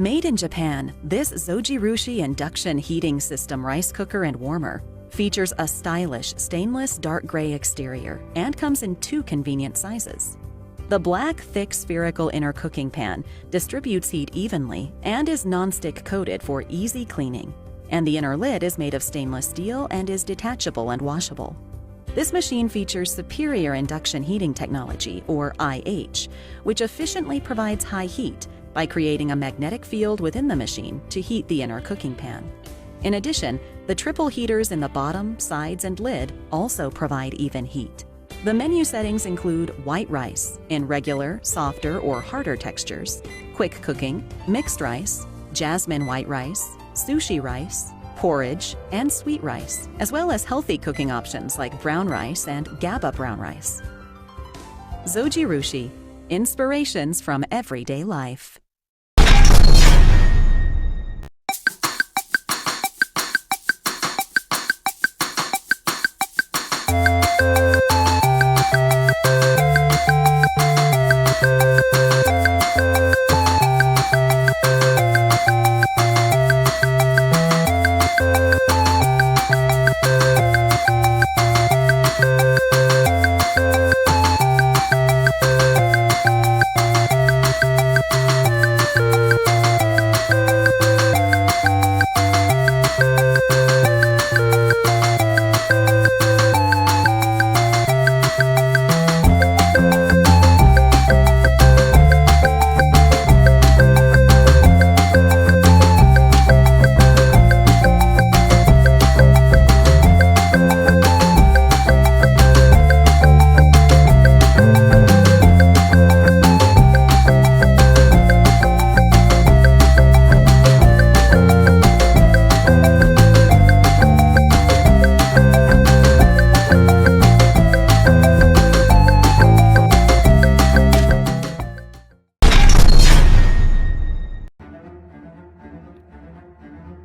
Made in Japan, this Zojirushi induction heating system rice cooker and warmer features a stylish stainless dark gray exterior and comes in 2 convenient sizes. The black, thick spherical inner cooking pan distributes heat evenly and is non-stick coated for easy cleaning, and the inner lid is made of stainless steel and is detachable and washable. This machine features superior induction heating technology, or IH, which efficiently provides high heat by creating a magnetic field within the machine to heat the inner cooking pan. In addition, the triple heaters in the bottom, sides, and lid also provide even heat. The menu settings include white rice in regular, softer, or harder textures, quick cooking, mixed rice, jasmine white rice, sushi rice, porridge, and sweet rice, as well as healthy cooking options like brown rice and GABA brown rice. Zojirushi, inspirations from everyday life.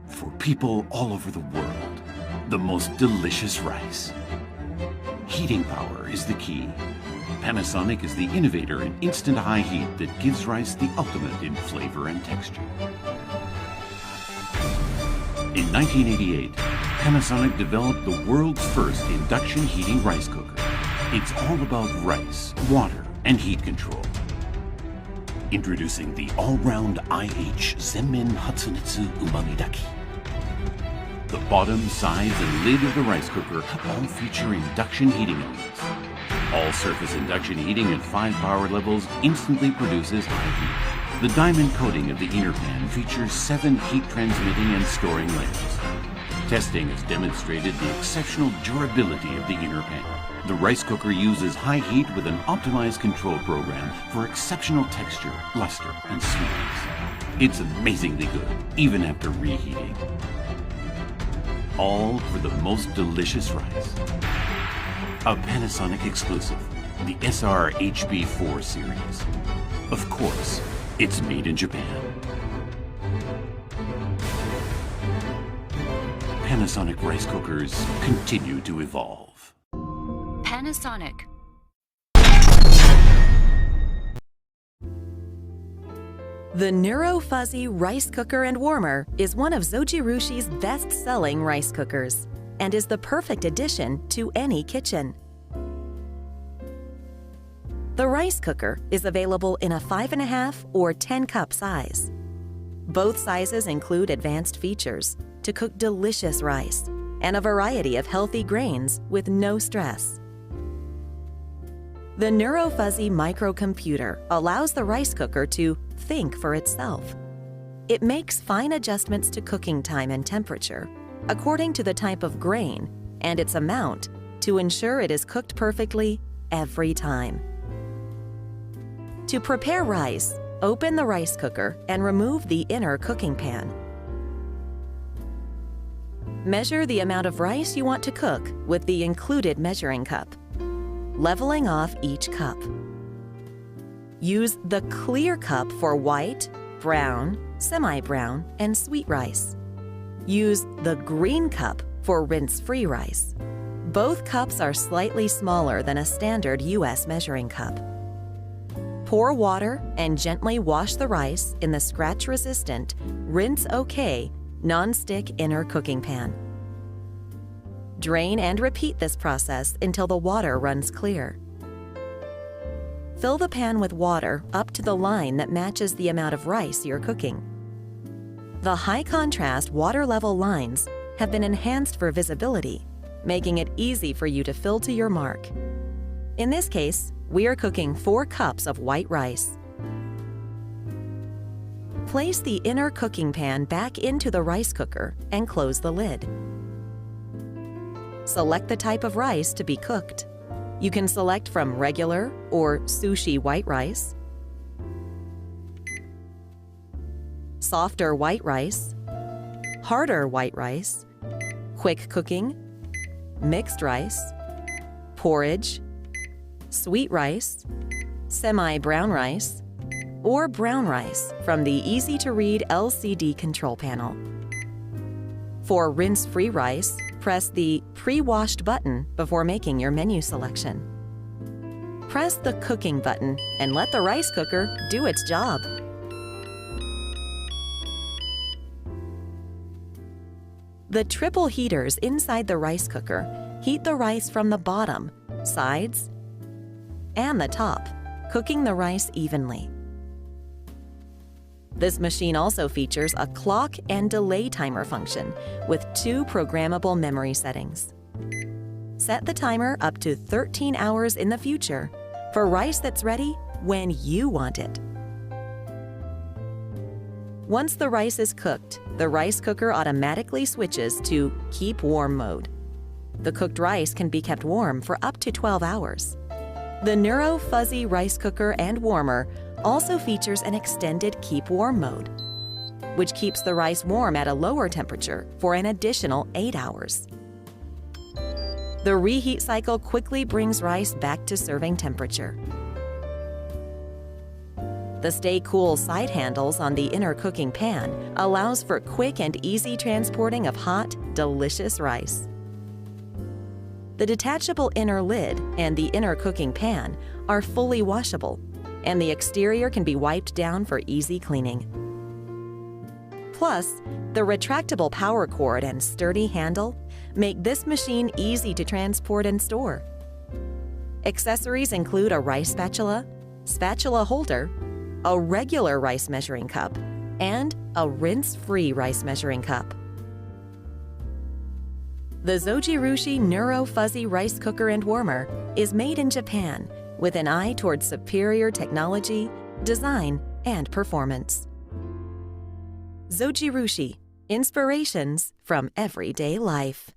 For people all over the world, the most delicious rice. Heating power is the key. Panasonic is the innovator in instant high heat that gives rice the ultimate in flavor and texture. In 1988, Panasonic developed the world's first induction heating rice cooker. It's all about rice, water, and heat control. Introducing the all-round IH Zenmen Hatsunetsu Umamidaki. The bottom, sides, and lid of the rice cooker all feature induction heating elements. All surface induction heating at 5 power levels instantly produces high heat. The diamond coating of the inner pan features 7 heat transmitting and storing layers. Testing has demonstrated the exceptional durability of the inner pan. The rice cooker uses high heat with an optimized control program for exceptional texture, luster, and sweetness. It's amazingly good, even after reheating. All for the most delicious rice. A Panasonic exclusive, the SR-HB4 series. Of course, it's made in Japan. Panasonic rice cookers continue to evolve. Panasonic. The Neuro Fuzzy Rice Cooker and Warmer is one of Zojirushi's best-selling rice cookers and is the perfect addition to any kitchen. The rice cooker is available in a 5.5 or 10-cup size. Both sizes include advanced features to cook delicious rice and a variety of healthy grains with no stress. The Neuro Fuzzy microcomputer allows the rice cooker to think for itself. It makes fine adjustments to cooking time and temperature according to the type of grain and its amount to ensure it is cooked perfectly every time. To prepare rice, open the rice cooker and remove the inner cooking pan. Measure the amount of rice you want to cook with the included measuring cup, leveling off each cup. Use the clear cup for white, brown, semi-brown, and sweet rice. Use the green cup for rinse-free rice. Both cups are slightly smaller than a standard US measuring cup. Pour water and gently wash the rice in the scratch-resistant, rinse-okay, non-stick inner cooking pan. Drain and repeat this process until the water runs clear. Fill the pan with water up to the line that matches the amount of rice you're cooking. The high-contrast water-level lines have been enhanced for visibility, making it easy for you to fill to your mark. In this case, we are cooking 4 cups of white rice. Place the inner cooking pan back into the rice cooker and close the lid. Select the type of rice to be cooked. You can select from regular or sushi white rice, softer white rice, harder white rice, quick cooking, mixed rice, porridge, sweet rice, semi-brown rice, or brown rice from the easy-to-read LCD control panel. For rinse-free rice, press the Pre-Washed button before making your menu selection. Press the Cooking button and let the rice cooker do its job. The triple heaters inside the rice cooker heat the rice from the bottom, sides, and the top, cooking the rice evenly. This machine also features a clock and delay timer function with 2 programmable memory settings. Set the timer up to 13 hours in the future for rice that's ready when you want it. Once the rice is cooked, the rice cooker automatically switches to Keep Warm mode. The cooked rice can be kept warm for up to 12 hours. The Neuro Fuzzy Rice Cooker and Warmer also features an extended Keep Warm mode, which keeps the rice warm at a lower temperature for an additional 8 hours. The reheat cycle quickly brings rice back to serving temperature. The Stay Cool side handles on the inner cooking pan allows for quick and easy transporting of hot, delicious rice. The detachable inner lid and the inner cooking pan are fully washable, and the exterior can be wiped down for easy cleaning. Plus, the retractable power cord and sturdy handle make this machine easy to transport and store. Accessories include a rice spatula, spatula holder, a regular rice measuring cup, and a rinse-free rice measuring cup. The Zojirushi Neuro Fuzzy Rice Cooker and Warmer is made in Japan with an eye towards superior technology, design, and performance. Zojirushi, inspirations from everyday life.